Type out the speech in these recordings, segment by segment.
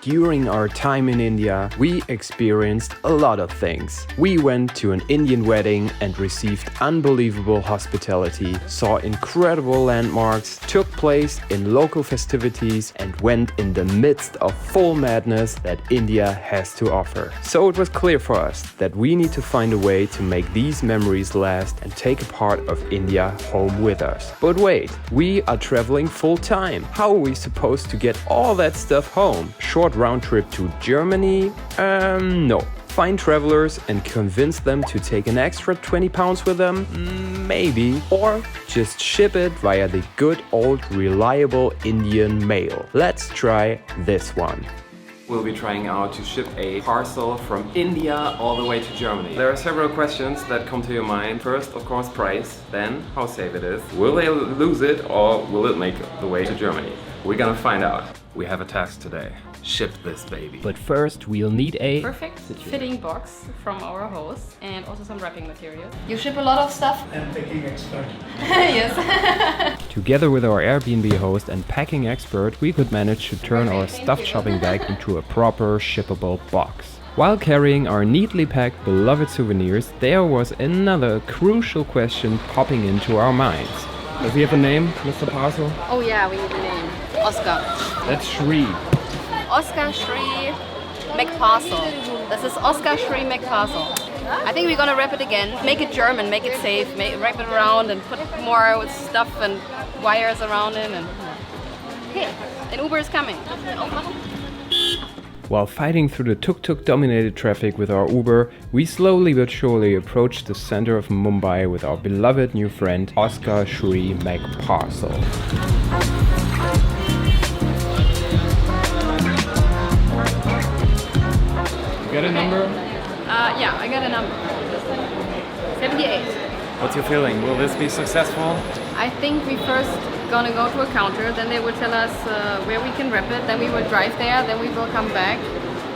During our time in India, we experienced a lot of things. We went to an Indian wedding and received unbelievable hospitality, saw incredible landmarks, took place in local festivities, and went in the midst of full madness that India has to offer. So it was clear for us that we need to find a way to make these memories last and take a part of India home with us. But wait, we are traveling full time. How are we supposed to get all that stuff home? Short round trip to Germany? No. Find travelers and convince them to take an extra 20 pounds with them? Maybe. Or just ship it via the good old reliable Indian mail. Let's try this one. We'll be trying out to ship a parcel from India all the way to Germany. There are several questions that come to your mind. First, of course, price. Then, how safe it is. Will they lose it or will it make the way to Germany? We're gonna find out. We have a task today. Ship this baby. But first, we'll need a perfect fitting box from our host and also some wrapping material. You ship a lot of stuff? I'm packing expert. Yes. Together with our Airbnb host and packing expert, we could manage to turn our stuffed shopping bag into a proper shippable box. While carrying our neatly packed beloved souvenirs, there was another crucial question popping into our minds. Does he have a name, Mr. Parcel? Oh yeah, we need a name. Oscar. That's Shri. Oscar Shri McParcel. This is Oscar Shri McParcel. I think we're gonna wrap it again. Make it German, make it safe, wrap it around and put more stuff and wires around it. And okay, an Uber is coming. While fighting through the tuk-tuk dominated traffic with our Uber, we slowly but surely approached the center of Mumbai with our beloved new friend Oscar Shri McParcel. Got a number? Yeah, I got a number. 78. What's your feeling? Will this be successful? I think we first gonna go to a counter, then they will tell us where we can wrap it, then we will drive there, then we will come back.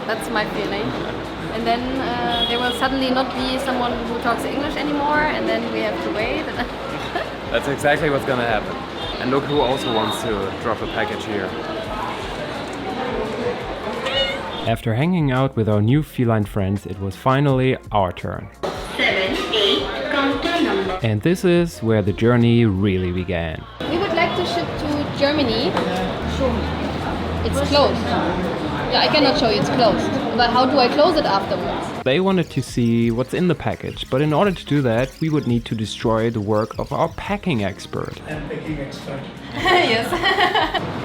That's my feeling. And then there will suddenly not be someone who talks English anymore, and then we have to wait. That's exactly what's gonna happen. And look who also wants to drop a package here. After hanging out with our new feline friends, it was finally our turn. 7-8 counter number. And this is where the journey really began. We would like to ship to Germany. It's closed. Yeah, I cannot show you, it's closed. But how do I close it afterwards? They wanted to see what's in the package, but in order to do that, we would need to destroy the work of our packing expert. I'm packing expert. Yes.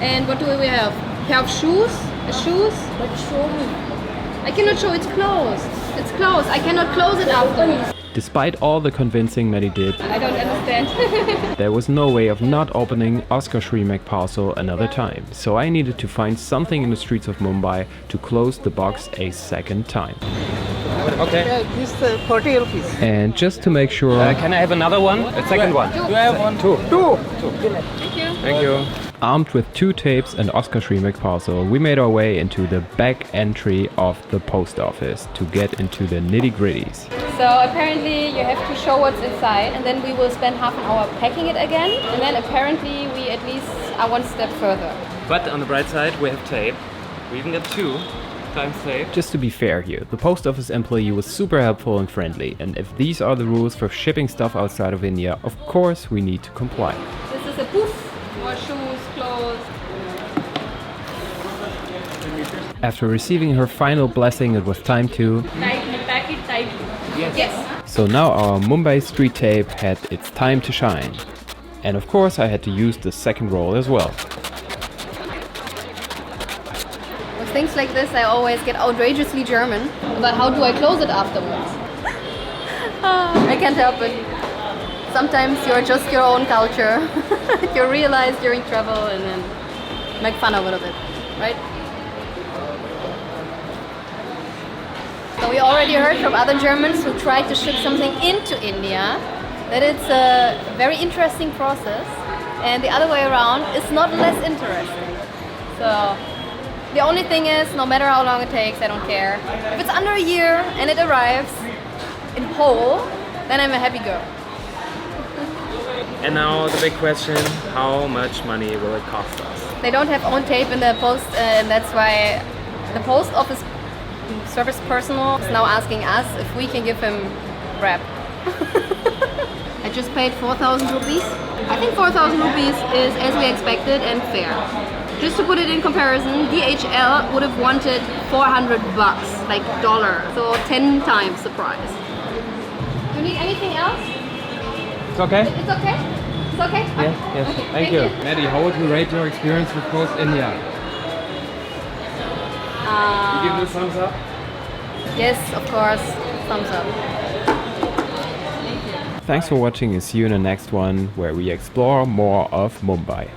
And what do we have? Pair of shoes? Shoes? But show me. I cannot show, it's closed. It's closed. I cannot close it afterwards. Despite all the convincing Maddy did, I don't understand. there was no way of not opening Oscar Shri McParcel another time, so I needed to find something in the streets of Mumbai to close the box a second time. Okay. This 40 rupees. And just to make sure... Can I have another one? A second one. Do I have one? Two. Thank you. Thank you. Armed with 2 tapes and Oscar Shri McParcel, we made our way into the back entry of the post office to get into the nitty-gritties. So apparently you have to show what's inside, and then we will spend half an hour packing it again, and then apparently we at least are one step further. But on the bright side, we have tape. We even got 2 times tape. Just to be fair here, the post office employee was super helpful and friendly, and if these are the rules for shipping stuff outside of India, of course we need to comply. This is a booth, more shoes, clothes. After receiving her final blessing, it was time to... Pack it tightly. Yes. So now our Mumbai street tape had its time to shine. And of course I had to use the second roll as well. With things like this I always get outrageously German. But how do I close it afterwards? I can't help it. Sometimes you're just your own culture. You realize during travel and then make fun of it a bit, right? So we already heard from other Germans who tried to ship something into India that it's a very interesting process, and the other way around is not less interesting. So the only thing is, no matter how long it takes, I don't care. If it's under a year and it arrives in whole, then I'm a happy girl. And now the big question, how much money will it cost us? They don't have own tape in the post, and that's why The post office service personnel is now asking us if we can give him wrap. I just paid 4,000 rupees. I think 4,000 rupees is as we expected and fair. Just to put it in comparison, DHL would have wanted 400 bucks, like dollar. So 10 times the price. Do you need anything else? It's okay? It's okay? It's okay? Yes. Okay, Thank you. Maddy, how would you rate your experience with Post India? You give it a thumbs up? Yes, of course. Thumbs up. Thanks for watching and see you in the next one where we explore more of Mumbai.